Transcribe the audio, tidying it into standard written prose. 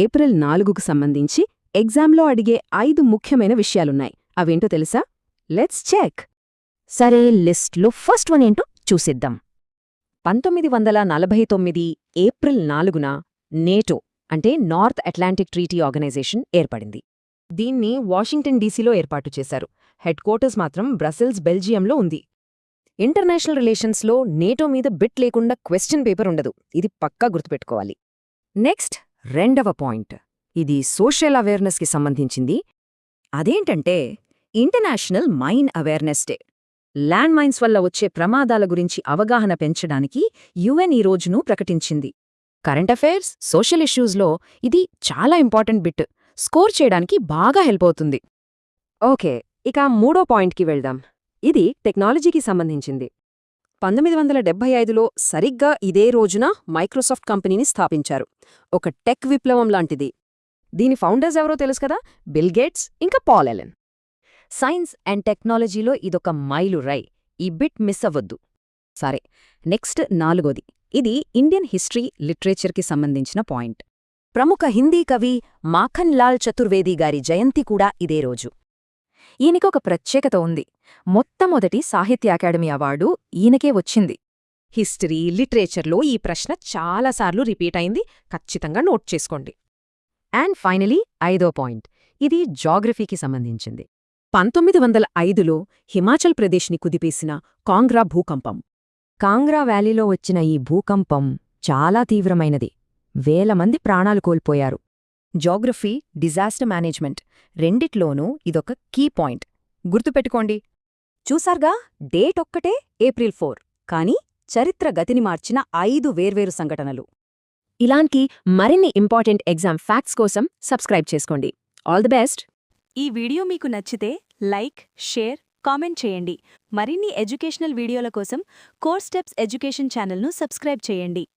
April 4కు సంబంధించి ఎగ్జామ్లో అడిగే 5 ముఖ్యమైన విషయాలున్నాయి. అవేంటో తెలుసా? Let's check. సరే, లిస్ట్లో ఫస్ట్ వన్ ఏంటో చూసిద్దాం. 1949 ఏప్రిల్ 4న నేటో అంటే నార్త్ అట్లాంటిక్ ట్రీటీ ఆర్గనైజేషన్ ఏర్పడింది. దీన్ని వాషింగ్టన్ డీసీలో ఏర్పాటు చేశారు. హెడ్ క్వార్టర్స్ మాత్రం బ్రసెల్స్, బెల్జియంలో ఉంది. ఇంటర్నేషనల్ రిలేషన్స్లో నేటో మీద బిట్ లేకుండా క్వశ్చన్ పేపర్ ఉండదు. ఇది పక్కా గుర్తుపెట్టుకోవాలి. నెక్స్ట్, రెండవ పాయింట్. ఇది సోషల్ అవేర్నెస్కి సంబంధించింది. అదేంటంటే international mine awareness day. Land mines వల్ల వచ్చే ప్రమాదాల గురించి అవగాహన పెంచడానికి యుఎన్ ఈ రోజును ప్రకటించింది. కరెంట్ అఫైర్స్, సోషల్ ఇష్యూస్లో ఇది చాలా ఇంపార్టెంట్ బిట్. స్కోర్ చేయడానికి బాగా హెల్ప్ అవుతుంది. ఓకే, ఇక మూడో పాయింట్కి వెళ్దాం. ఇది టెక్నాలజీకి సంబంధించింది. 1975లో సరిగ్గా ఇదే రోజున మైక్రోసాఫ్ట్ కంపెనీని స్థాపించారు. ఒక టెక్ విప్లవం లాంటిది. దీని ఫౌండర్స్ ఎవరో తెలుసు కదా? బిల్ గేట్స్ ఇంకా పాల్ ఎలెన్. సైన్స్ అండ్ టెక్నాలజీలో ఇదొక మైలురాయి. ఈ బిట్ మిస్ అవ్వద్దు. సరే, నెక్స్ట్ నాలుగోది. ఇది ఇండియన్ హిస్టరీ, లిటరేచర్కి సంబంధించిన పాయింట్. ప్రముఖ హిందీ కవి మాఖన్ లాల్ చతుర్వేది గారి జయంతి కూడా ఇదే రోజు. ఈయనకొక ప్రత్యేకత ఉంది. మొట్టమొదటి సాహిత్య అకాడమీ అవార్డు ఈయనకే వచ్చింది. హిస్టరీ, లిటరేచర్లో ఈ ప్రశ్న చాలాసార్లు రిపీట్ అయింది. ఖచ్చితంగా నోట్ చేసుకోండి. అండ్ ఫైనలీ ఐదో పాయింట్. ఇది జాగ్రఫీకి సంబంధించింది. 1905లో హిమాచల్ ప్రదేశ్ని కుదిపేసిన కాంగ్రా భూకంపం. కాంగ్రా వ్యాలీలో వచ్చిన ఈ భూకంపం చాలా తీవ్రమైనది. వేల మంది ప్రాణాలు కోల్పోయారు. జాగ్రఫీ, డిజాస్టర్ మేనేజ్మెంట్ రెండిట్లోనూ ఇదొక కీ పాయింట్. గుర్తుపెట్టుకోండి. చూసార్గా, డేట్ ఒక్కటే ఏప్రిల్ 4, కానీ చరిత్ర గతిని మార్చిన 5 వేర్వేరు సంఘటనలు. ఇలాంటి మరిన్ని ఇంపార్టెంట్ ఎగ్జామ్ ఫ్యాక్ట్స్ కోసం సబ్స్క్రైబ్ చేసుకోండి. All the best. ఈ వీడియో మీకు నచ్చితే లైక్, షేర్, కామెంట్ చేయండి. మరిన్ని ఎడ్యుకేషనల్ వీడియోల కోసం కోర్ స్టెప్స్ ఎడ్యుకేషన్ ఛానల్ను సబ్స్క్రైబ్ చేయండి.